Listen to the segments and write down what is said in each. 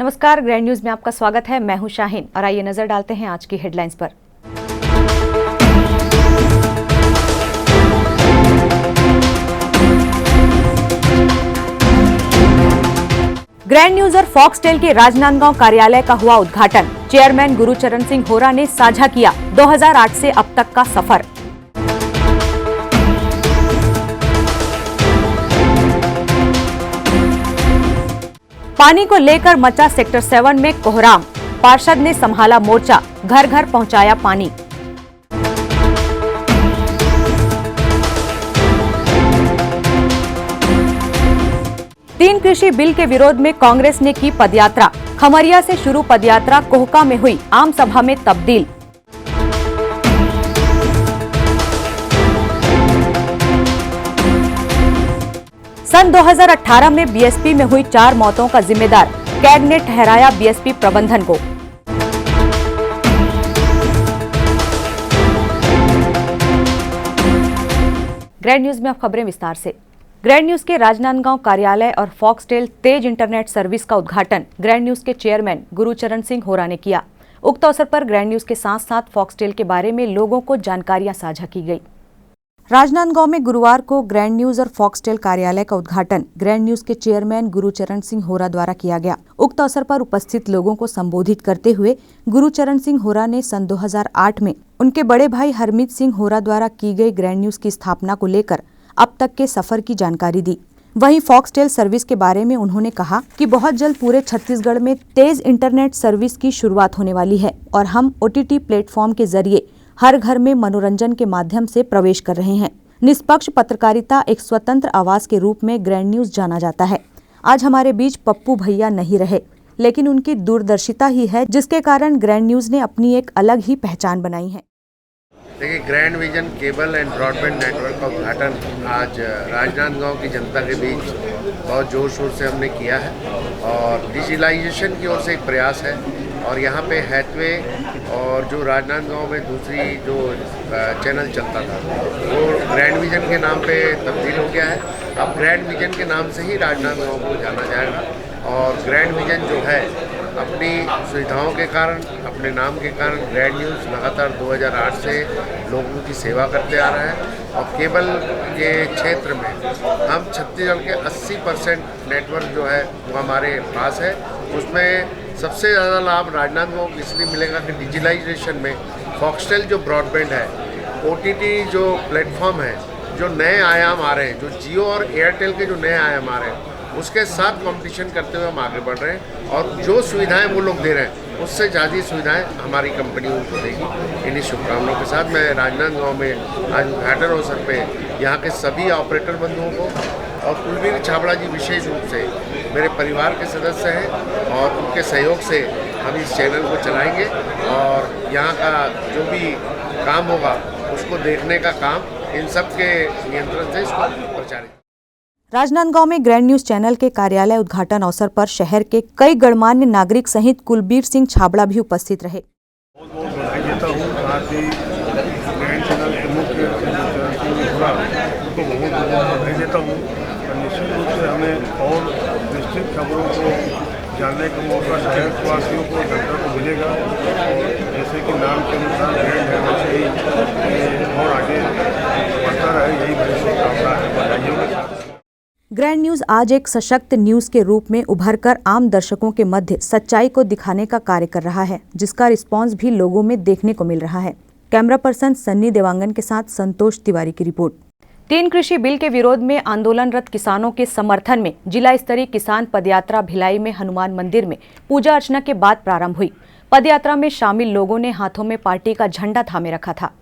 नमस्कार, grand news में आपका स्वागत है। मैं हूं शाहीन और आइए नजर डालते हैं आज की हेडलाइंस पर। ग्रैंड न्यूज और फॉक्सटेल के राजनांदगांव कार्यालय का हुआ उद्घाटन। चेयरमैन गुरुचरण सिंह होरा ने साझा किया 2008 से अब तक का सफर। पानी को लेकर मचा सेक्टर 7 में कोहराम। पार्षद ने संभाला मोर्चा, घर घर पहुंचाया पानी। तीन कृषि बिल के विरोध में कांग्रेस ने की पदयात्रा। खमरिया से शुरू पदयात्रा कोहका में हुई आम सभा में तब्दील। सन 2018 में बीएसपी में हुई 4 मौतों का जिम्मेदार कैग ने ठहराया बीएसपी प्रबंधन को। ग्रैंड न्यूज में अब खबरें विस्तार से। ग्रैंड न्यूज के राजनांदगांव कार्यालय और फॉक्सटेल तेज इंटरनेट सर्विस का उद्घाटन ग्रैंड न्यूज के चेयरमैन गुरुचरण सिंह होरा ने किया। उक्त अवसर पर ग्रैंड न्यूज के साथ साथ फॉक्सटेल के बारे में लोगों को जानकारियां साझा की गई। राजनांदगांव में गुरुवार को ग्रैंड न्यूज और फॉक्सटेल कार्यालय का उद्घाटन ग्रैंड न्यूज के चेयरमैन गुरुचरण सिंह होरा द्वारा किया गया। उक्त अवसर पर उपस्थित लोगों को संबोधित करते हुए गुरुचरण सिंह होरा ने सन 2008 में उनके बड़े भाई हरमीत सिंह होरा द्वारा की गई ग्रैंड न्यूज की स्थापना को लेकर अब तक के सफर की जानकारी दी। वहीं फॉक्सटेल सर्विस के बारे में उन्होंने कहा कि बहुत जल्द पूरे छत्तीसगढ़ में तेज इंटरनेट सर्विस की शुरुआत होने वाली है और हम OTT प्लेटफॉर्म के जरिए हर घर में मनोरंजन के माध्यम से प्रवेश कर रहे हैं। निष्पक्ष पत्रकारिता एक स्वतंत्र आवाज के रूप में ग्रैंड न्यूज जाना जाता है। आज हमारे बीच पप्पू भैया नहीं रहे, लेकिन उनकी दूरदर्शिता ही है जिसके कारण ग्रैंड न्यूज ने अपनी एक अलग ही पहचान बनाई है। देखिए, grand vision cable and broadband network का उद्घाटन आज राजनांदगांव की जनता के बीच बहुत जोर शोर से हमने किया है और डिजिटलाइजेशन की ओर से एक प्रयास है। और यहाँ पे हैथवे और जो राजनांदगांव में दूसरी जो चैनल चलता था वो ग्रैंड विजन के नाम पे तब्दील हो गया है। अब ग्रैंड विजन के नाम से ही राजनांदगांव को जाना जाएगा और ग्रैंड विजन जो है अपनी सुविधाओं के कारण, अपने नाम के कारण ग्रैंड न्यूज़ लगातार 2008 से लोगों की सेवा करते आ रहा है। और केबल के क्षेत्र में हम छत्तीसगढ़ के 80% नेटवर्क जो है वो हमारे पास है। उसमें सबसे ज़्यादा लाभ राजनांदगांव को इसलिए मिलेगा कि डिजिटलाइजेशन में फॉक्सटेल जो ब्रॉडबैंड है, OTT जो प्लेटफॉर्म है, जो नए आयाम आ रहे हैं, जो जियो और एयरटेल के जो नए आयाम आ रहे हैं उसके साथ कंपटीशन करते हुए हम आगे बढ़ रहे हैं और जो सुविधाएं वो लोग दे रहे हैं उससे ज़्यादा सुविधाएं हमारी कंपनी उनको देगी। इन्हीं शुभकामनाओं के साथ मैं राजनांदगांव में आज उद्घाटन अवसर पे यहाँ के सभी ऑपरेटर बंधुओं को और कुलवीर छाबड़ा जी विशेष रूप से मेरे परिवार के सदस्य हैं और उनके सहयोग से हम इस चैनल को चलाएंगे और यहाँ का जो भी काम होगा उसको देखने का काम इन सब के नियंत्रण से इसको प्रचारित। राजनांदगांव में ग्रैंड न्यूज चैनल के कार्यालय उद्घाटन अवसर पर शहर के कई गणमान्य नागरिक सहित कुलबीर सिंह छाबड़ा भी उपस्थित रहे। बहुत बधाई देता हूँ, साथ ही ग्रैंड चैनल के मुख्य उनको बहुत बधाई देता हूँ और निश्चित रूप से हमें और विस्तृत खबरों को जानने का मौका शहरवासियों को, जनता को मिलेगा और जैसे कि नाम के अनुसार ग्रैंड है वैसे ही और आगे बढ़ता रहे, यही मेरी शुभकामना है। बधाइयों के साथ ग्रैंड न्यूज आज एक सशक्त न्यूज के रूप में उभरकर आम दर्शकों के मध्य सच्चाई को दिखाने का कार्य कर रहा है, जिसका रिस्पांस भी लोगों में देखने को मिल रहा है। कैमरा पर्सन सन्नी देवांगन के साथ संतोष तिवारी की रिपोर्ट। 3 कृषि बिल के विरोध में आंदोलनरत किसानों के समर्थन में जिला स्तरीय किसान पदयात्रा भिलाई में हनुमान मंदिर में पूजा अर्चना के बाद प्रारंभ हुई। पदयात्रा में शामिल लोगों ने हाथों में पार्टी का झंडा थामे रखा था।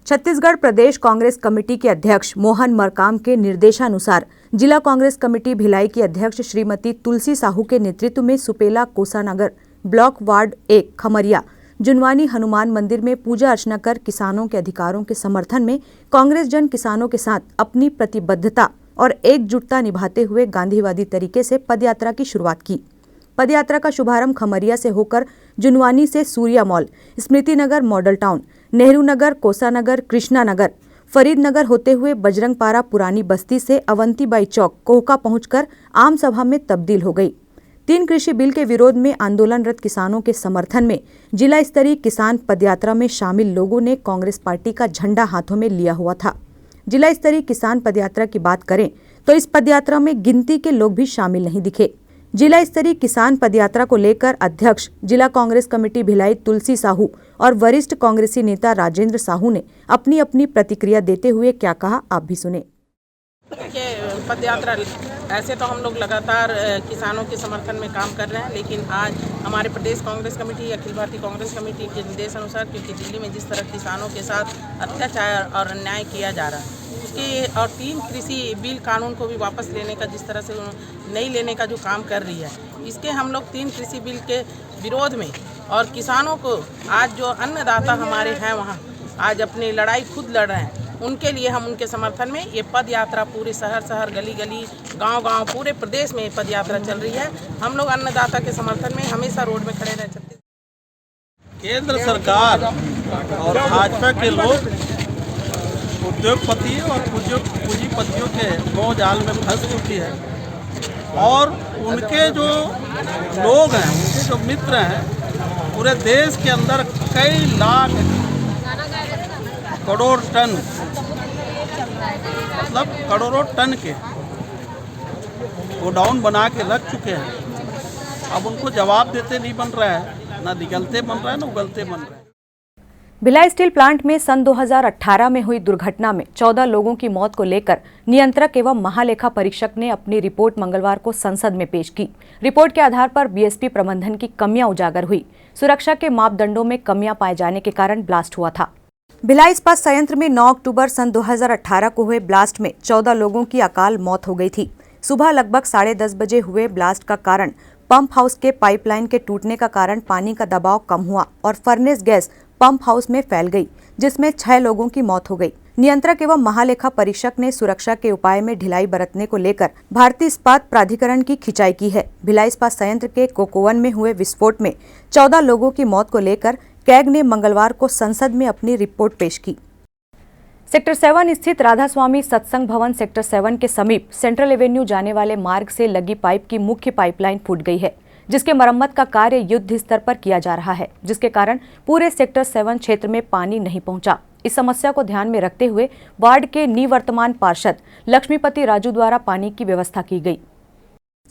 छत्तीसगढ़ प्रदेश कांग्रेस कमेटी के अध्यक्ष मोहन मरकाम के निर्देशानुसार जिला कांग्रेस कमेटी भिलाई की अध्यक्ष श्रीमती तुलसी साहू के नेतृत्व में सुपेला कोसानगर ब्लॉक वार्ड 1 खमरिया जुनवानी हनुमान मंदिर में पूजा अर्चना कर किसानों के अधिकारों के समर्थन में कांग्रेस जन किसानों के साथ अपनी प्रतिबद्धता और एकजुटता निभाते हुए गांधीवादी तरीके से पदयात्रा की शुरुआत की। पदयात्रा का शुभारंभ खमरिया से होकर जुनवानी से Surya mall, Smriti Nagar model town, Nehru Nagar, Kosanagar, Krishna Nagar, Farid नगर होते हुए बजरंगपारा पुरानी बस्ती से अवंतीबाई चौक कोहका पहुंचकर आम सभा में तब्दील हो गई। तीन कृषि बिल के विरोध में आंदोलनरत किसानों के समर्थन में जिला स्तरीय किसान पदयात्रा में शामिल लोगों ने कांग्रेस पार्टी का झंडा हाथों में लिया हुआ था। जिला स्तरीय किसान पदयात्रा की बात करें तो इस पदयात्रा में गिनती के लोग भी शामिल नहीं दिखे। जिला स्तरीय किसान पदयात्रा को लेकर अध्यक्ष जिला कांग्रेस कमेटी भिलाई तुलसी साहू और वरिष्ठ कांग्रेसी नेता राजेंद्र साहू ने अपनी अपनी प्रतिक्रिया देते हुए क्या कहा, आप भी सुने। पदयात्रा ऐसे तो हम लोग लगातार किसानों के समर्थन में काम कर रहे हैं, लेकिन आज हमारे प्रदेश कांग्रेस कमेटी, अखिल भारतीय कांग्रेस कमेटी के निर्देश अनुसार, क्योंकि दिल्ली में जिस तरह किसानों के साथ अत्याचार और अन्याय किया जा रहा है उसके, और 3 कृषि बिल कानून को भी वापस लेने का जिस तरह से नहीं लेने का जो काम कर रही है, इसके हम लोग 3 कृषि बिल के विरोध में और किसानों को आज जो अन्नदाता हमारे हैं वहाँ आज अपनी लड़ाई खुद लड़ रहे हैं, उनके लिए हम उनके समर्थन में ये पद यात्रा पूरे शहर गली गली गांव पूरे प्रदेश में पद यात्रा चल रही है। हम लोग अन्नदाता के समर्थन में हमेशा रोड में खड़े रह सकते। केंद्र सरकार और भाजपा के लोग उद्योगपति और पूंजीपतियों के मोह जाल में फंस चुकी है और उनके जो लोग हैं, उनके जो मित्र हैं, पूरे देश के अंदर कई लाख करोड़ टन, मतलब करोड़ों टन के गोडाउन बना के रख चुके हैं। अब उनको जवाब देते नहीं बन रहा है, ना निगलते बन रहा है, ना उगलते बन रहा है। भिलाई स्टील प्लांट में सन 2018 में हुई दुर्घटना में 14 लोगों की मौत को लेकर नियंत्रक एवं महालेखा परीक्षक ने अपनी रिपोर्ट मंगलवार को संसद में पेश की। रिपोर्ट के आधार पर बीएसपी प्रबंधन की कमियां उजागर हुई। सुरक्षा के मापदंडों में कमियां पाए जाने के कारण ब्लास्ट हुआ था। भिलाई इस्पात संयंत्र में 9 अक्टूबर सन 2018 को हुए ब्लास्ट में 14 लोगों की अकाल मौत हो गई थी। सुबह लगभग 10:30 बजे हुए ब्लास्ट का कारण पंप हाउस के पाइपलाइन के टूटने का कारण पानी का दबाव कम हुआ और फर्नेस गैस पंप हाउस में फैल गई, जिसमें 6 लोगों की मौत हो गई। नियंत्रक एवं महालेखा परीक्षक ने सुरक्षा के उपाय में ढिलाई बरतने को लेकर भारतीय इस्पात प्राधिकरण की खिंचाई की है। भिलाई इस्पात संयंत्र के कोकोवन में हुए विस्फोट में 14 लोगों की मौत को लेकर कैग ने मंगलवार को संसद में अपनी रिपोर्ट पेश की। सेक्टर 7 स्थित राधा स्वामी सत्संग भवन सेक्टर 7 के समीप सेंट्रल एवेन्यू जाने वाले मार्ग से लगी पाइप की मुख्य पाइपलाइन फूट गई है, जिसके मरम्मत का कार्य युद्ध स्तर पर किया जा रहा है, जिसके कारण पूरे सेक्टर 7 क्षेत्र में पानी नहीं पहुंचा। इस समस्या को ध्यान में रखते हुए वार्ड के निवर्तमान पार्षद लक्ष्मीपति राजू द्वारा पानी की व्यवस्था की गई।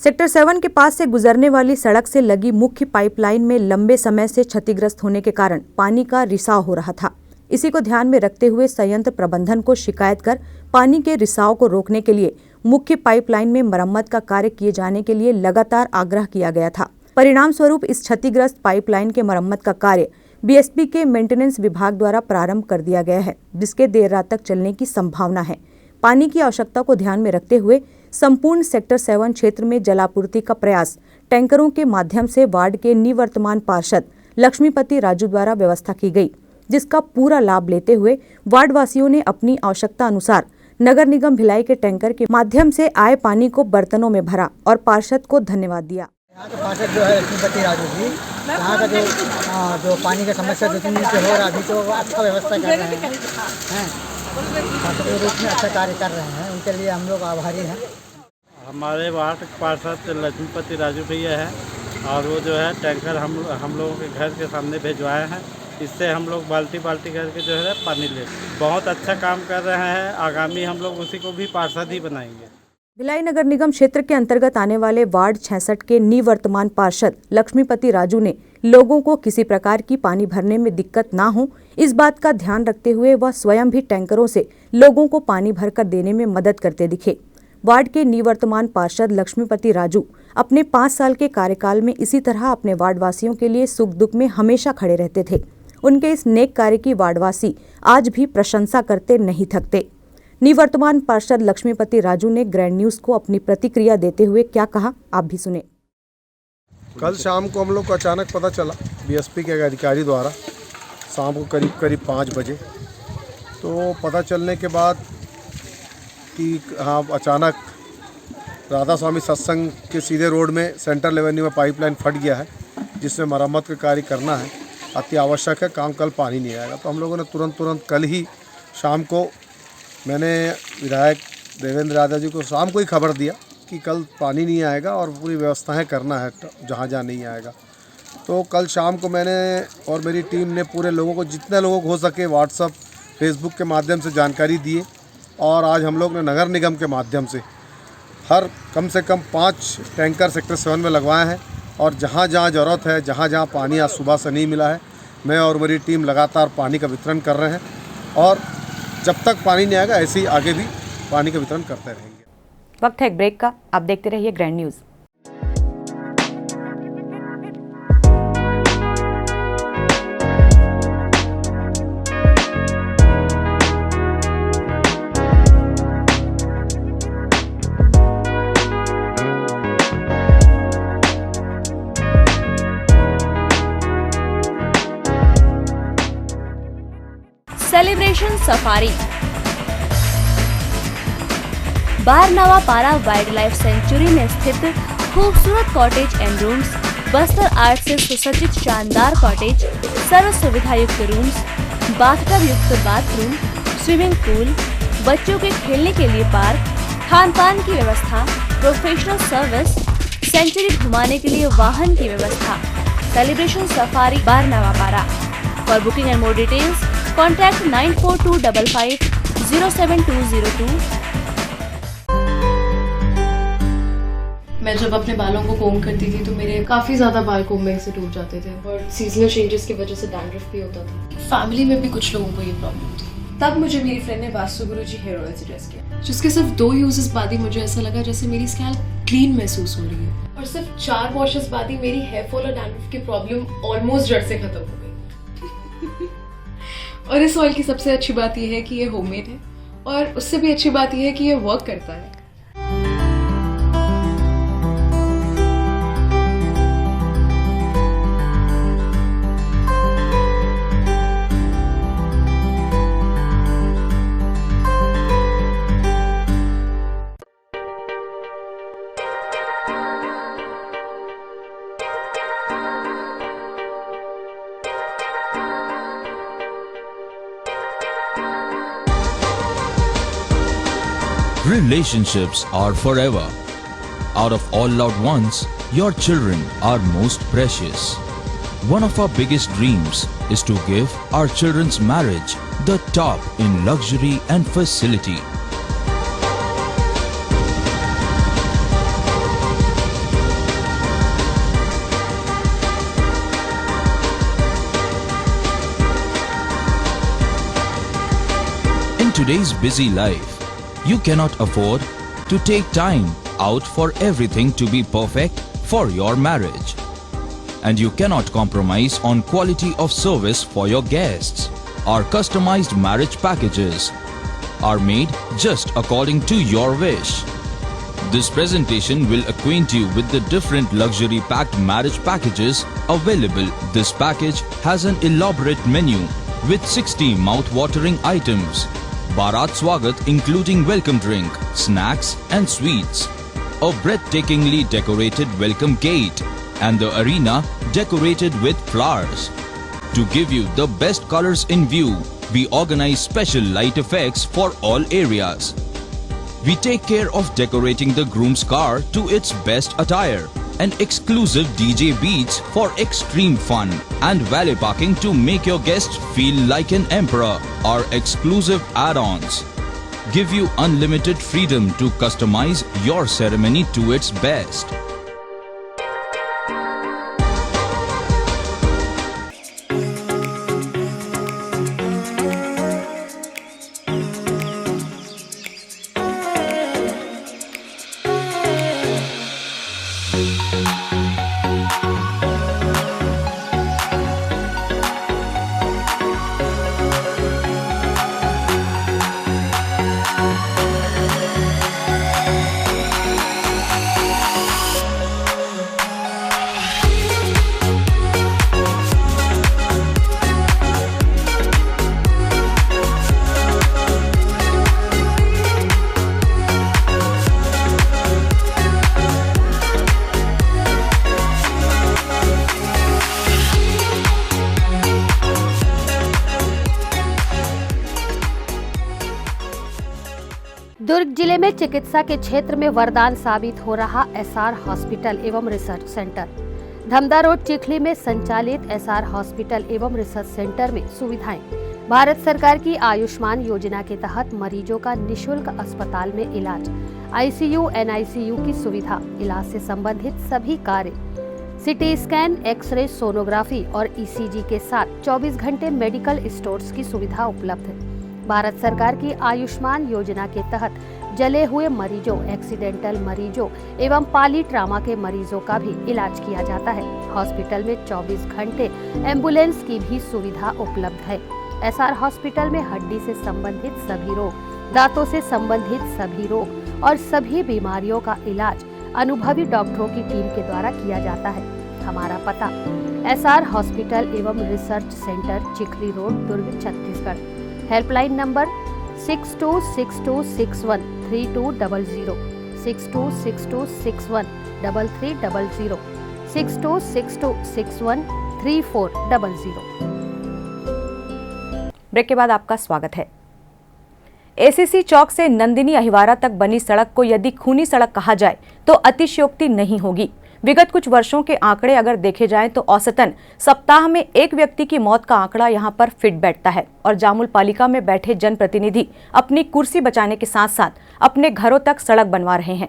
सेक्टर 7 के पास से गुजरने वाली सड़क से लगी मुख्य पाइपलाइन में लंबे समय से क्षतिग्रस्त होने के कारण पानी का रिसाव हो रहा था। इसी को ध्यान में रखते हुए संयंत्र प्रबंधन को शिकायत कर पानी के रिसाव को रोकने के लिए मुख्य पाइपलाइन में मरम्मत का कार्य किए जाने के लिए लगातार आग्रह किया गया था। परिणाम स्वरूप इस क्षतिग्रस्त पाइपलाइन के मरम्मत का कार्य बीएसपी के मेंटेनेंस विभाग द्वारा प्रारंभ कर दिया गया है, जिसके देर रात तक चलने की संभावना है। पानी की आवश्यकता को ध्यान में रखते हुए संपूर्ण सेक्टर 7 क्षेत्र में जलापूर्ति का प्रयास टैंकरों के माध्यम से वार्ड के निवर्तमान पार्षद लक्ष्मीपति राजू द्वारा व्यवस्था की गई, जिसका पूरा लाभ लेते हुए वार्ड वासियों ने अपनी आवश्यकता अनुसार नगर निगम भिलाई के टैंकर के माध्यम से आए पानी को बर्तनों में भरा और पार्षद को धन्यवाद दिया। यहाँ के पार्षद जो है लक्ष्मीपति राजू जी, यहाँ का जो पानी का समस्या 2-3 दिन से हो रहा, अभी तो अच्छा व्यवस्था कर रहे हैं, पार्षद के रूप में अच्छा कार्य कर रहे हैं, उनके लिए हम लोग आभारी हैं। हमारे वार्ड पार्षद लक्ष्मीपति राजू भैया है और वो जो है टैंकर हम लोगों के घर के सामने भिजवाए हैं। इससे हम लोग बाल्टी करके जो है पानी ले बहुत अच्छा काम कर रहे हैं। आगामी हम लोग उसी को भी पार्षद ही बनाएंगे। भिलाई नगर निगम क्षेत्र के अंतर्गत आने वाले वार्ड 66 के निवर्तमान पार्षद लक्ष्मीपति राजू ने लोगों को किसी प्रकार की पानी भरने में दिक्कत ना हो, इस बात का ध्यान रखते हुए वह स्वयं भी टैंकरों से लोगों को पानी भरकर देने में मदद करते दिखे। वार्ड के निवर्तमान पार्षद लक्ष्मीपति राजू अपने 5 साल के कार्यकाल में इसी तरह अपने वार्डवासियों के लिए सुख दुख में हमेशा खड़े रहते थे। उनके इस नेक कार्य की वार्डवासी आज भी प्रशंसा करते नहीं थकते। निवर्तमान पार्षद लक्ष्मीपति राजू ने ग्रैंड न्यूज को अपनी प्रतिक्रिया देते हुए क्या कहा, आप भी सुने। कल शाम को हम लोग को अचानक पता चला बीएसपी के अधिकारी द्वारा, शाम को करीब 5 बजे, तो पता चलने के बाद कि हाँ अचानक राधा स्वामी सत्संग के सीधे रोड में सेंट्रल एवेन्यू में पाइपलाइन फट गया है, जिसमें मरम्मत का कार्य करना है, अति आवश्यक है, काम कल पानी नहीं आएगा। तो हम लोगों ने तुरंत कल ही शाम को मैंने विधायक देवेंद्र यादव जी को शाम को ही खबर दिया कि कल पानी नहीं आएगा और पूरी व्यवस्थाएं करना है जहाँ जहाँ नहीं आएगा। तो कल शाम को मैंने और मेरी टीम ने पूरे लोगों को, जितने लोगों को हो सके, व्हाट्सअप फेसबुक के माध्यम से जानकारी दिए और आज हम लोग ने नगर निगम के माध्यम से हर कम से कम 5 टैंकर सेक्टर 7 में लगवाए हैं और जहाँ जहाँ ज़रूरत है, जहाँ जहाँ पानी आज सुबह से नहीं मिला है, मैं और मेरी टीम लगातार पानी का वितरण कर रहे हैं और जब तक पानी नहीं आएगा ऐसे ही आगे भी पानी का वितरण करते रहेंगे। वक्त है एक ब्रेक का, आप देखते रहिए ग्रैंड न्यूज़। सेलिब्रेशन सफारी बारनावा पारा वाइल्ड लाइफ सेंचुरी में स्थित खूबसूरत cottage and rooms, Bastar art से सुसज्जित शानदार कॉटेज, सर्व सुविधा युक्त रूम्स, बाथटब युक्त बाथरूम, स्विमिंग पूल, बच्चों के खेलने के लिए पार्क, खान पान की व्यवस्था, प्रोफेशनल सर्विस, सेंचुरी घुमाने के लिए वाहन की व्यवस्था। सेलिब्रेशन सफारी बारनावा पारा। For booking and more details contact 9425507202। मैं जब अपने बालों को कोम करती थी तो मेरे काफ़ी ज़्यादा बाल कोम्बिंग से टूट जाते थे और सीजनल चेंजेस की वजह से डैंड्रफ भी होता था। फैमिली में भी कुछ लोगों को ये प्रॉब्लम थी। तब मुझे मेरी फ्रेंड ने वास्तु गुरुजी हेयर ऑयल सजेस्ट किया, जिसके सिर्फ 2 यूजेस बाद ही मुझे ऐसा लगा जैसे मेरी स्कैल्प क्लीन महसूस हो रही है और सिर्फ 4 वॉशेस बाद ही मेरी हेयर फॉल और डैंड्रफ की प्रॉब्लम ऑलमोस्ट जड़ से खत्म हो गई। और इस ऑयल की सबसे अच्छी बात यह है कि ये होममेड है और उससे भी अच्छी बात यह है कि ये वर्क करता है। Relationships are forever. Out of all loved ones, your children are most precious. One of our biggest dreams is to give our children's marriage the top in luxury and facility. In today's busy life, you cannot afford to take time out for everything to be perfect for your marriage. And you cannot compromise on quality of service for your guests. Our customized marriage packages are made just according to your wish. This presentation will acquaint you with the different luxury packed marriage packages available. This package has an elaborate menu with 60 mouth-watering items. Bharat Swagat including welcome drink, snacks and sweets, a breathtakingly decorated welcome gate and the arena decorated with flowers. To give you the best colors in view, we organize special light effects for all areas. We take care of decorating the groom's car to its best attire and exclusive DJ beats for extreme fun and valet parking to make your guests feel like an emperor. Our exclusive add-ons give you unlimited freedom to customize your ceremony to its best. दुर्ग जिले में चिकित्सा के क्षेत्र में वरदान साबित हो रहा एसआर हॉस्पिटल एवं research centre. Dhamda road Chikhli में संचालित एसआर हॉस्पिटल एवं रिसर्च सेंटर में सुविधाएं। भारत सरकार की आयुष्मान योजना के तहत मरीजों का निशुल्क अस्पताल में इलाज, आईसीयू, एनआईसीयू की सुविधा, इलाज से संबंधित सभी कार्य, सिटी स्कैन, एक्सरे, सोनोग्राफी और ईसीजी के साथ 24 घंटे मेडिकल स्टोर्स की सुविधा उपलब्ध है। भारत सरकार की आयुष्मान योजना के तहत जले हुए मरीजों, एक्सीडेंटल मरीजों एवं पाली ट्रामा के मरीजों का भी इलाज किया जाता है। हॉस्पिटल में 24 घंटे एम्बुलेंस की भी सुविधा उपलब्ध है। एसआर हॉस्पिटल में हड्डी से संबंधित सभी रोग, दांतों से संबंधित सभी रोग और सभी बीमारियों का इलाज अनुभवी डॉक्टरों की टीम के द्वारा किया जाता है। हमारा पता एसआर हॉस्पिटल एवं research centre, Chikhli road, Durg, Chhattisgarh. Helpline number 6262613200, 6262613300, 6262613400। Break के बाद आपका स्वागत है। एसीसी चौक से नंदिनी अहिवारा तक बनी सड़क को यदि खूनी सड़क कहा जाए तो अतिशयोक्ति नहीं होगी। विगत कुछ वर्षों के आंकड़े अगर देखे जाएं तो औसतन सप्ताह में एक व्यक्ति की मौत का आंकड़ा यहां पर फिट बैठता है और जामुल पालिका में बैठे जनप्रतिनिधि अपनी कुर्सी बचाने के साथ साथ अपने घरों तक सड़क बनवा रहे हैं।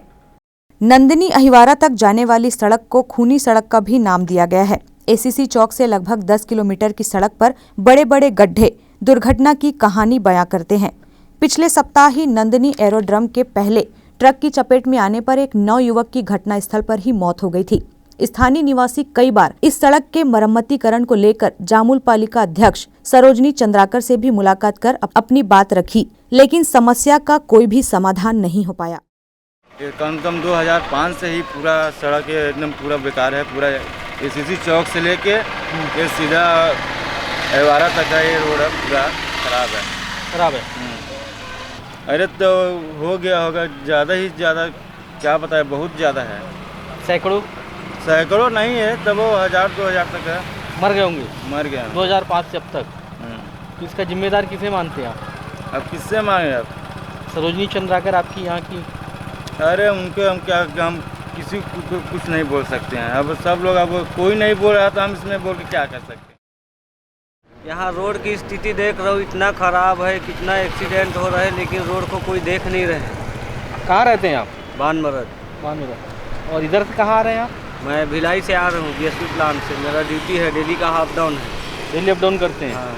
नंदिनी अहिवारा तक जाने वाली सड़क को खूनी सड़क का भी नाम दिया गया है। एसीसी चौक से लगभग 10 किलोमीटर की सड़क पर बड़े बड़े गड्ढे दुर्घटना की कहानी बयां करते हैं। पिछले सप्ताह ही नंदिनी एरोड्रम के पहले ट्रक की चपेट में आने पर एक नवयुवक की घटनास्थल पर ही मौत हो गई थी। स्थानीय निवासी कई बार इस सड़क के मरम्मतीकरण को लेकर जामुल पालिका अध्यक्ष सरोजनी चंद्राकर से भी मुलाकात कर अपनी बात रखी, लेकिन समस्या का कोई भी समाधान नहीं हो पाया। कम से कम 2005 से ही पूरा सड़क एकदम पूरा बेकार है। पूरा एसीसी चौक से लेके ये सीधा अहिवारा तक का ये रोड पूरा खराब है। अरे तो हो गया होगा ज़्यादा ही ज़्यादा, क्या पता है, बहुत ज़्यादा है। सैकड़ों नहीं है, तब वो 1000-2000 तक है। मर गए होंगे। मर गए 2005 से अब तक। तो इसका जिम्मेदार किसे मानते हैं आप? अब किससे मांगे आप? सरोजनी चंद्राकर आपकी यहाँ की? अरे उनके हम किसी को कुछ नहीं बोल सकते हैं। अब सब लोग, अब कोई नहीं बोल रहा तो हम इसमें बोल के क्या कर सकते हैं। यहाँ रोड की स्थिति देख रहा हूँ, इतना ख़राब है, कितना एक्सीडेंट हो रहा है, लेकिन रोड को कोई देख नहीं रहे। कहाँ रहते हैं आप? बानमरद। और इधर से कहाँ आ रहे हैं आप? मैं भिलाई से आ रहा हूँ, बीएसपी प्लांट से। मेरा ड्यूटी है, डेली का अप डाउन है। डेली अप डाउन करते हैं? हाँ।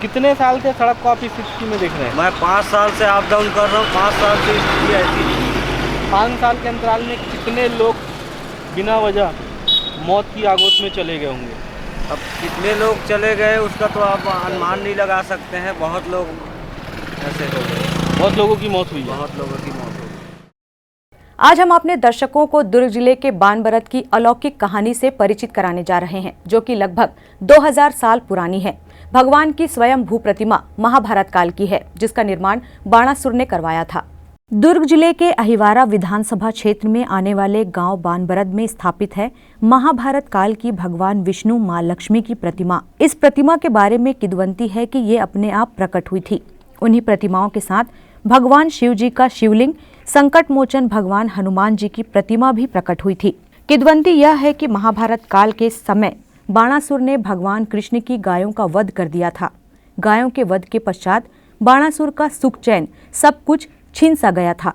कितने साल से सड़क को आप इस स्थिति में देख रहे हैं? मैं 5 साल से अप डाउन कर रहा हूँ। 5 साल से स्थिति ऐसी थी। 5 साल के अंतराल में कितने लोग बिना वजह मौत की आगोश में चले गए होंगे? अब कितने लोग चले गए उसका तो आप अनुमान नहीं लगा सकते हैं। बहुत लोग ऐसे हो गए। बहुत लोगों की मौत हुई है। बहुत लोगों की मौत हुई। आज हम अपने दर्शकों को दुर्ग जिले के बानबरत की अलौकिक कहानी से परिचित कराने जा रहे हैं, जो कि लगभग 2000 साल पुरानी है। भगवान की स्वयं भू प्रतिमा महाभारत काल की है, जिसका निर्माण बाणासुर ने करवाया था। दुर्ग जिले के अहिवारा विधानसभा क्षेत्र में आने वाले गांव बानबरद में स्थापित है महाभारत काल की भगवान विष्णु मां लक्ष्मी की प्रतिमा। इस प्रतिमा के बारे में किंवदंती है कि ये अपने आप प्रकट हुई थी। उन्हीं प्रतिमाओं के साथ भगवान शिव जी का शिवलिंग, संकट मोचन भगवान हनुमान जी की प्रतिमा भी प्रकट हुई थी। किंवदंती यह है कि महाभारत काल के समय बाणासुर ने भगवान कृष्ण की गायों का वध कर दिया था। गायों के वध के पश्चात बाणासुर का सुख चैन सब कुछ छीन सा गया था।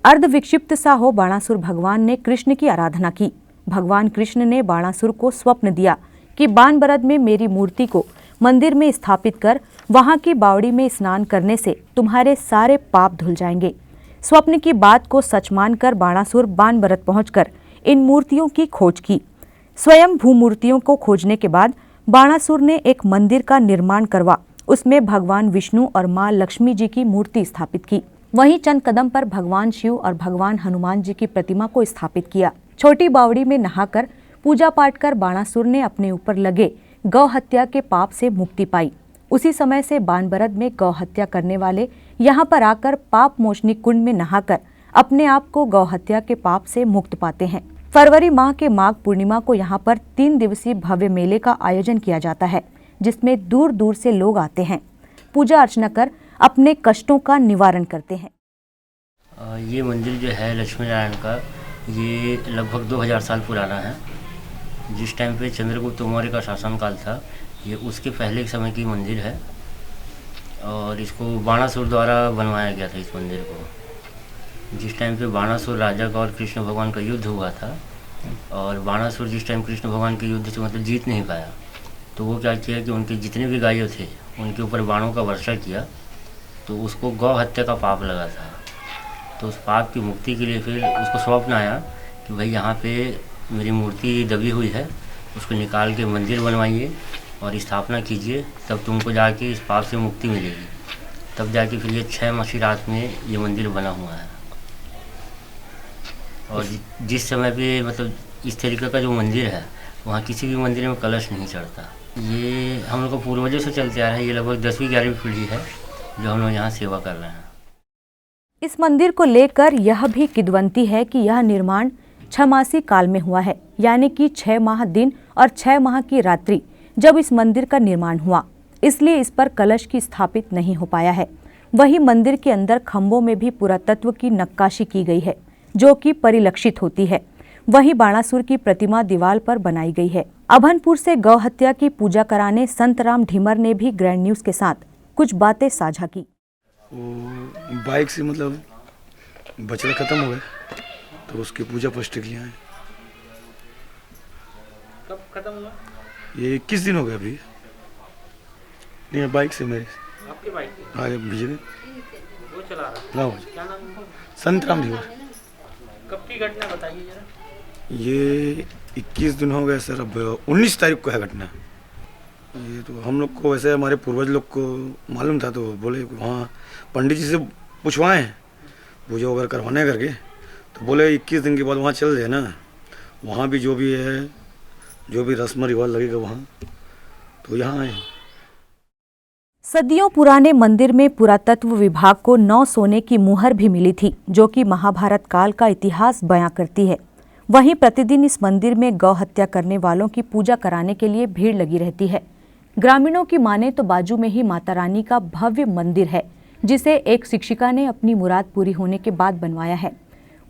अर्ध विक्षिप्त सा हो बाणासुर भगवान ने कृष्ण की आराधना की। भगवान कृष्ण ने बाणासुर को स्वप्न दिया कि बानबरद में मेरी मूर्ति को मंदिर में स्थापित कर वहां की बावड़ी में स्नान करने से तुम्हारे सारे पाप धुल जाएंगे। स्वप्न की बात को सच मानकर बाणासुर बानबरद पहुंचकर इन मूर्तियों की खोज की। स्वयं भू मूर्तियों को खोजने के बाद बाणासुर ने एक मंदिर का निर्माण करवा उसमें भगवान विष्णु और मां लक्ष्मी जी की मूर्ति स्थापित की। वहीं चंद कदम पर भगवान शिव और भगवान हनुमान जी की प्रतिमा को स्थापित किया। छोटी बावड़ी में नहाकर पूजा पाठ कर बाणासुर ने अपने ऊपर लगे गौ हत्या के पाप से मुक्ति पाई। उसी समय से बानबरद में गौ हत्या करने वाले यहाँ पर आकर पाप मोचनी कुंड में नहाकर अपने आप को गौ हत्या के पाप से मुक्त पाते हैं। फरवरी माह के माघ पूर्णिमा को यहाँ पर 3 दिवसीय भव्य मेले का आयोजन किया जाता है, जिसमें दूर दूर से लोग आते हैं, पूजा अर्चना कर अपने कष्टों का निवारण करते हैं। ये मंदिर जो है लक्ष्मी नारायण का, ये लगभग 2000 साल पुराना है। जिस टाइम पे चंद्रगुप्त मौर्य का शासनकाल था, ये उसके पहले के समय की मंदिर है और इसको बाणासुर द्वारा बनवाया गया था। इस मंदिर को जिस टाइम पे बाणासुर राजा का और कृष्ण भगवान का युद्ध हुआ था, और बाणासुर जिस टाइम कृष्ण भगवान के युद्ध से मतलब जीत नहीं पाया, तो वो क्या किया कि उनके जितने भी गायों थे उनके ऊपर बाणों का वर्षा किया, तो उसको गौ हत्या का पाप लगा था। तो उस पाप की मुक्ति के लिए फिर उसको स्वप्न आया कि भाई यहाँ पे मेरी मूर्ति दबी हुई है, उसको निकाल के मंदिर बनवाइए और स्थापना कीजिए, तब तुमको जाके इस पाप से मुक्ति मिलेगी। तब जाके फिर ये 6 मासी रात में ये मंदिर बना हुआ है। और जिस समय पे मतलब इस तरीके का जो मंदिर है, वहाँ किसी भी मंदिर में कलश नहीं चढ़ता। ये हम लोग को पूर्वजों से चलते आ रहा है। ये लगभग 10वीं-11वीं पीढ़ी है जो हम लोग यहाँ सेवा कर रहे हैं। इस मंदिर को लेकर यह भी किद्वंती है कि यह निर्माण 6 मासी काल में हुआ है, यानी कि 6 माह दिन और 6 माह की रात्रि जब इस मंदिर का निर्माण हुआ, इसलिए इस पर कलश की स्थापित नहीं हो पाया है। वहीं मंदिर के अंदर खंभों में भी पुरातत्व की नक्काशी की गई है, जो कि परिलक्षित होती है। वहीं बाणासुर की प्रतिमा दीवार पर बनाई गई है। अभनपुर से गौ हत्या की पूजा कराने संतराम ढिमर ने भी ग्रैंड न्यूज के साथ कुछ बातें साझा की। बाइक से मतलब बछड़ा खत्म हो गया, तो उसकी पूजा पष्ट के लिए आए। कब खत्म हुआ? ये 21 दिन हो गया अभी। नहीं, बाइक से मेरे। आपकी बाइक? हाँ, बिजली वो चला रहा। ना, क्या नाम है? संतराम ढिमर। कब की घटना बताइए जरा। ये 21 दिन हो गए सर, अब 19 तारीख को है घटना। ये तो हम लोग को वैसे हमारे पूर्वज लोग को मालूम था, तो बोले वहाँ पंडित जी से पूछवाएं पूजा वगैरह करवाने करके, तो बोले 21 दिन के बाद वहाँ चल जाए ना, वहाँ भी जो भी है, जो भी रस्म रिवाज लगेगा वहाँ, तो यहाँ आए। सदियों पुराने मंदिर में पुरातत्व विभाग को 9 सोने की मुहर भी मिली थी, जो कि महाभारत काल का इतिहास बयां करती है। वहीं प्रतिदिन इस मंदिर में गौ हत्या करने वालों की पूजा कराने के लिए भीड़ लगी रहती है। ग्रामीणों की माने तो बाजू में ही माता रानी का भव्य मंदिर है, जिसे एक शिक्षिका ने अपनी मुराद पूरी होने के बाद बनवाया है।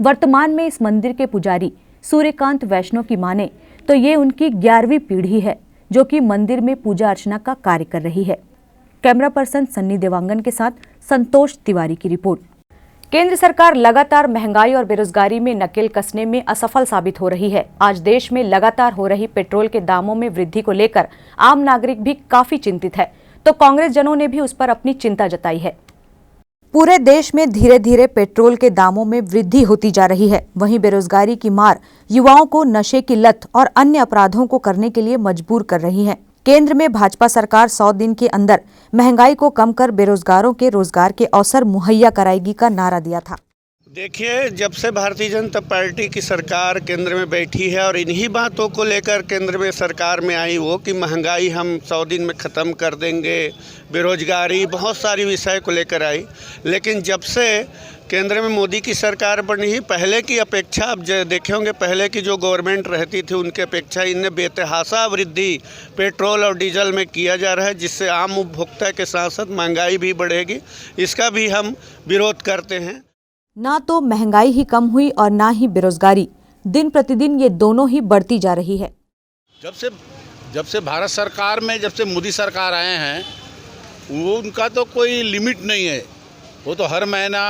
वर्तमान में इस मंदिर के पुजारी सूर्यकांत वैष्णव की माने तो ये उनकी 11वीं पीढ़ी है, जो कि मंदिर में पूजा अर्चना का कार्य कर रही है। कैमरा पर्सन सन्नी देवांगन के साथ संतोष तिवारी की रिपोर्ट। केंद्र सरकार लगातार महंगाई और बेरोजगारी में नकेल कसने में असफल साबित हो रही है। आज देश में लगातार हो रही पेट्रोल के दामों में वृद्धि को लेकर आम नागरिक भी काफी चिंतित है, तो कांग्रेस जनों ने भी उस पर अपनी चिंता जताई है। पूरे देश में धीरे धीरे पेट्रोल के दामों में वृद्धि होती जा रही है। वहीं बेरोजगारी की मार युवाओं को नशे की लत और अन्य अपराधों को करने के लिए मजबूर कर रही है। केंद्र में भाजपा सरकार 100 दिन के अंदर महंगाई को कम कर बेरोजगारों के रोजगार के अवसर मुहैया कराएगी का नारा दिया था। देखिए, जब से भारतीय जनता पार्टी की सरकार केंद्र में बैठी है और इन्हीं बातों को लेकर केंद्र में सरकार में आई वो कि महंगाई हम 100 दिन में ख़त्म कर देंगे, बेरोजगारी, बहुत सारी विषय को लेकर आई। लेकिन जब से केंद्र में मोदी की सरकार बनी ही, पहले की अपेक्षा आप देखे होंगे, पहले की जो गवर्नमेंट रहती थी उनके अपेक्षा इनमें बेतहाशा वृद्धि पेट्रोल और डीजल में किया जा रहा है, जिससे आम उपभोक्ता के साथ साथ महंगाई भी बढ़ेगी। इसका भी हम विरोध करते हैं। ना तो महंगाई ही कम हुई और ना ही बेरोजगारी, दिन प्रतिदिन ये दोनों ही बढ़ती जा रही है। जब से भारत सरकार में जब से मोदी सरकार आए हैं, वो उनका तो कोई लिमिट नहीं है। वो तो हर महीना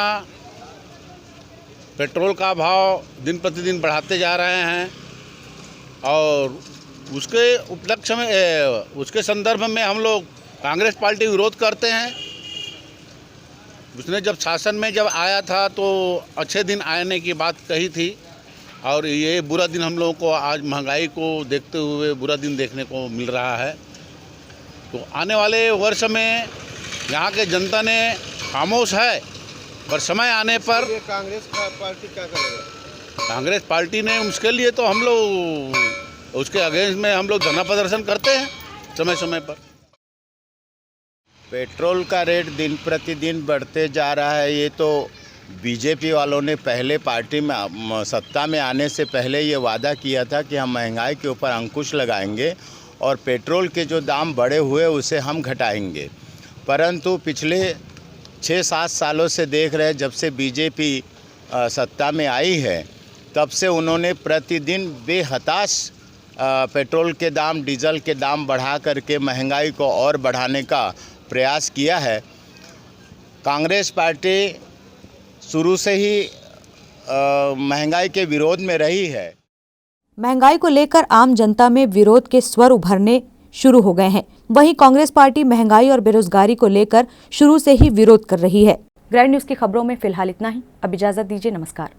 पेट्रोल का भाव दिन प्रतिदिन बढ़ाते जा रहे हैं और उसके उपलक्ष्य में, उसके संदर्भ में हम लोग कांग्रेस पार्टी विरोध करते हैं। उसने जब शासन में जब आया था तो अच्छे दिन आने की बात कही थी और ये बुरा दिन हम लोगों को आज महंगाई को देखते हुए बुरा दिन देखने को मिल रहा है। तो आने वाले वर्ष में यहाँ के जनता ने खामोश है, पर समय आने पर कांग्रेस पार्टी क्या करेगा? कांग्रेस पार्टी ने उसके लिए तो हम लोग उसके अगेंस्ट में हम लोग धरना प्रदर्शन करते हैं समय समय पर। पेट्रोल का रेट दिन प्रतिदिन बढ़ते जा रहा है। ये तो बीजेपी वालों ने पहले पार्टी में सत्ता में आने से पहले ये वादा किया था कि हम महंगाई के ऊपर अंकुश लगाएंगे और पेट्रोल के जो दाम बढ़े हुए उसे हम घटाएंगे। परंतु पिछले 6-7 सालों से देख रहे हैं, जब से बीजेपी सत्ता में आई है तब से उन्होंने प्रतिदिन बेहताश पेट्रोल के दाम, डीजल के दाम बढ़ा करके महंगाई को और बढ़ाने का प्रयास किया है। कांग्रेस पार्टी शुरू से ही महंगाई के विरोध में रही है। महंगाई को लेकर आम जनता में विरोध के स्वर उभरने शुरू हो गए हैं। वहीं कांग्रेस पार्टी महंगाई और बेरोजगारी को लेकर शुरू से ही विरोध कर रही है। ग्रैंड न्यूज की खबरों में फिलहाल इतना ही। अब इजाजत दीजिए। नमस्कार।